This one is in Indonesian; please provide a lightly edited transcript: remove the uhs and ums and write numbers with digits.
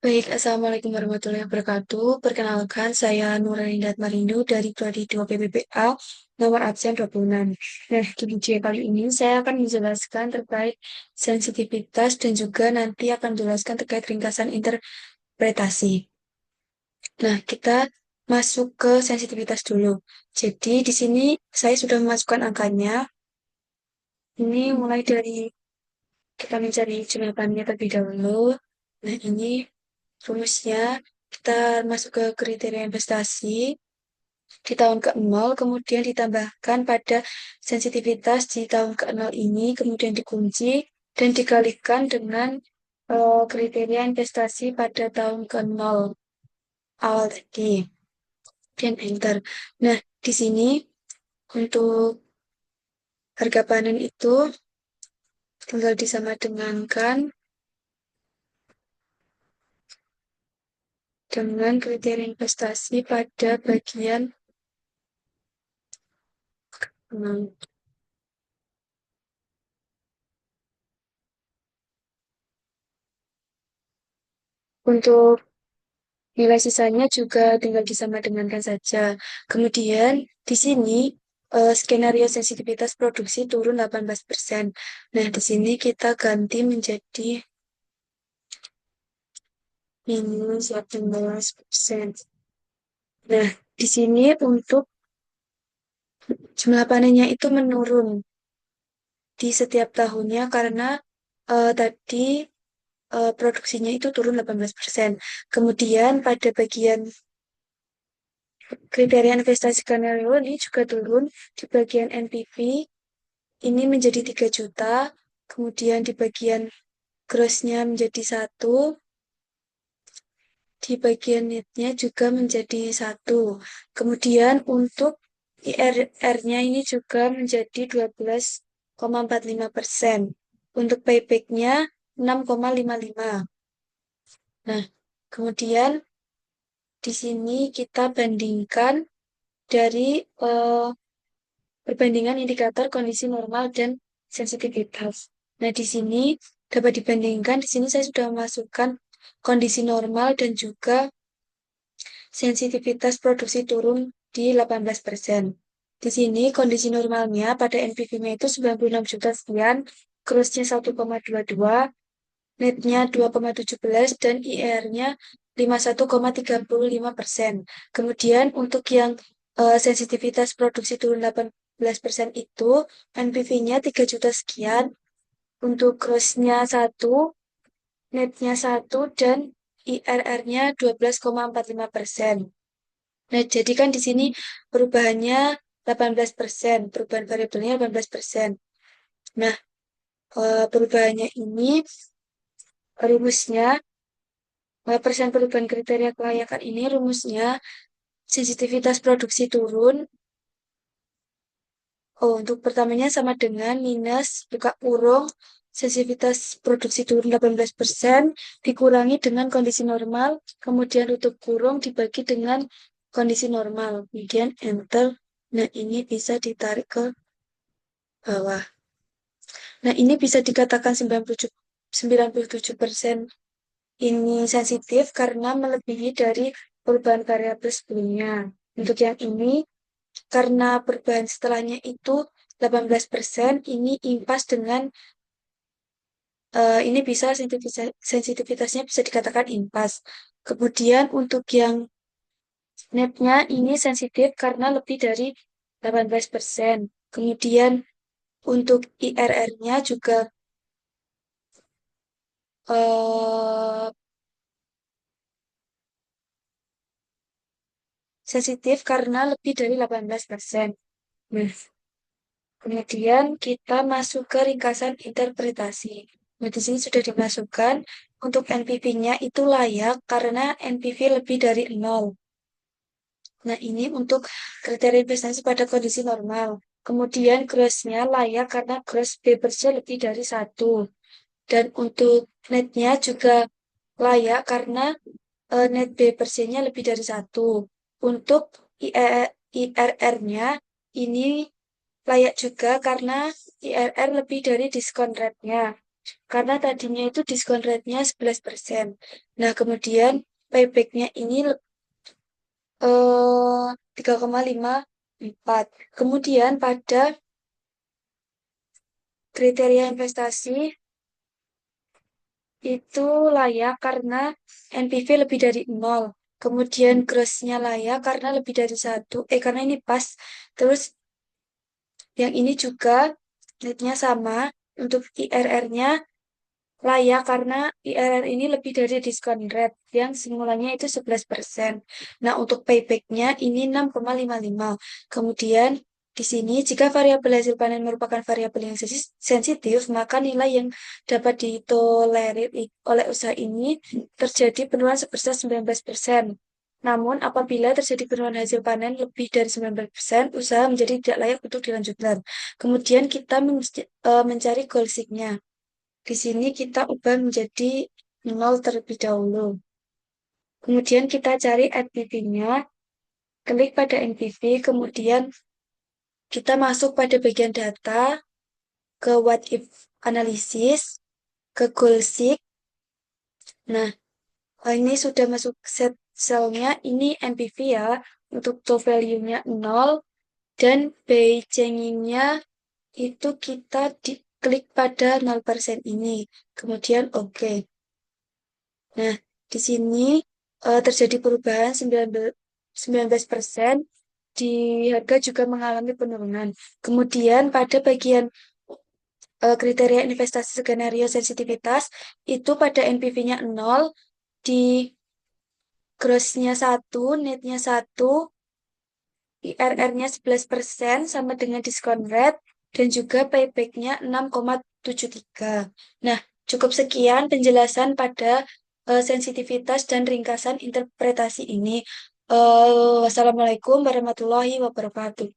Baik, Assalamualaikum warahmatullahi wabarakatuh. Perkenalkan, saya Nuralinda Marindu dari Prodi 2 PPPA, nomor absen 26. Nah, di video kali ini saya akan menjelaskan terkait sensitivitas dan juga nanti akan menjelaskan terkait ringkasan interpretasi. Nah, kita masuk ke sensitivitas dulu. Jadi, di sini saya sudah memasukkan angkanya. Ini mulai dari kita mencari jumlahannya terlebih dahulu. Nah, ini rumusnya kita masuk ke kriteria investasi di tahun ke-0, kemudian ditambahkan pada sensitivitas di tahun ke-0 ini, kemudian dikunci dan dikalikan dengan kriteria investasi pada tahun ke-0 awal tadi, dan enter. Nah, di sini untuk harga panen itu tinggal disama dengankan dengan kriteria investasi pada bagian 6. Untuk nilai sisanya juga tinggal disama dengankan saja. Kemudian di sini skenario sensitivitas produksi turun 18%. Nah, di sini kita ganti menjadi minus 18%. Nah, di sini untuk jumlah panennya itu menurun di setiap tahunnya karena tadi produksinya itu turun 18%. Kemudian pada bagian kriteria investasi skenario ini juga turun di bagian NPV ini menjadi 3 juta, kemudian di bagian grossnya menjadi 1, di bagian netnya juga menjadi 1. Kemudian untuk IRR-nya ini juga menjadi 12,45%. Untuk payback-nya 6,55. Nah, kemudian di sini kita bandingkan dari perbandingan indikator kondisi normal dan sensitivitas. Nah, di sini dapat dibandingkan, di sini saya sudah memasukkan kondisi normal dan juga sensitivitas produksi turun di 18%. Di sini kondisi normalnya pada NPV-nya itu 96 juta sekian, grossnya 1,22, netnya 2,17, dan IR-nya 51,35%. Kemudian untuk yang sensitivitas produksi turun 18% itu NPV-nya 3 juta sekian, untuk gross-nya 1, net-nya 1, dan IRR-nya 12,45%. Nah, jadi kan di sini perubahannya 18%, perubahan variabelnya 18%. Nah, perubahannya ini rumusnya, persen perubahan kriteria kelayakan ini rumusnya sensitivitas produksi turun. Oh, untuk pertamanya sama dengan minus buka kurung sensitivitas produksi turun 18% dikurangi dengan kondisi normal, kemudian tutup kurung dibagi dengan kondisi normal, kemudian enter. Nah, ini bisa ditarik ke bawah. Nah, ini bisa dikatakan 97% ini sensitif karena melebihi dari perubahan variabel sebelumnya. Untuk yang ini, karena perubahan setelahnya itu 18%, ini impas dengan ini bisa sensitivitasnya bisa dikatakan impas. Kemudian untuk yang netnya ini sensitif karena lebih dari 18%. Kemudian untuk IRR-nya juga eh, sensitif karena lebih dari 18%. Nah, kemudian kita masuk ke ringkasan interpretasi. Nah, di sini sudah dimasukkan untuk NPV-nya itu layak karena NPV lebih dari 0. Nah, ini untuk kriteria investasi pada kondisi normal. Kemudian gross-nya layak karena gross B/nya lebih dari 1. Dan untuk net-nya juga layak karena net B/nya lebih dari 1. Untuk IRR-nya ini layak juga karena IRR lebih dari diskon rate-nya. karena tadinya itu diskon rate-nya 11%. Nah, kemudian payback-nya ini 3,54. Kemudian pada kriteria investasi itu layak karena NPV lebih dari 0. Kemudian gross-nya layak karena lebih dari 1. Karena ini pas. Terus yang ini juga rate-nya sama. Untuk IRR-nya layak karena IRR ini lebih dari diskon rate yang semulanya itu 11%. Nah, untuk payback-nya ini 6,55. Kemudian di sini jika variabel hasil panen merupakan variabel yang sensitif, maka nilai yang dapat ditolerir oleh usaha ini terjadi penurunan sebesar 19%. Namun, apabila terjadi penurunan hasil panen lebih dari 19%, usaha menjadi tidak layak untuk dilanjutkan. Kemudian kita mencari goal seek-nya. Di sini kita ubah menjadi 0 terlebih dahulu. Kemudian kita cari NPV-nya, klik pada NPV, kemudian kita masuk pada bagian data, ke what if analysis, ke goal seek. Nah, ini sudah masuk set cell-nya, ini NPV ya, untuk to value-nya 0, dan by changing-nya itu kita klik pada 0% ini. Kemudian oke. Nah, di sini terjadi perubahan 19%, di harga juga mengalami penurunan. Kemudian pada bagian kriteria investasi skenario sensitivitas, itu pada NPV-nya 0, di gross-nya 1, net-nya 1, IRR-nya 11% sama dengan diskon rate, dan juga payback-nya 6,73. Nah, cukup sekian penjelasan pada sensitivitas dan ringkasan interpretasi ini. Wassalamualaikum warahmatullahi wabarakatuh.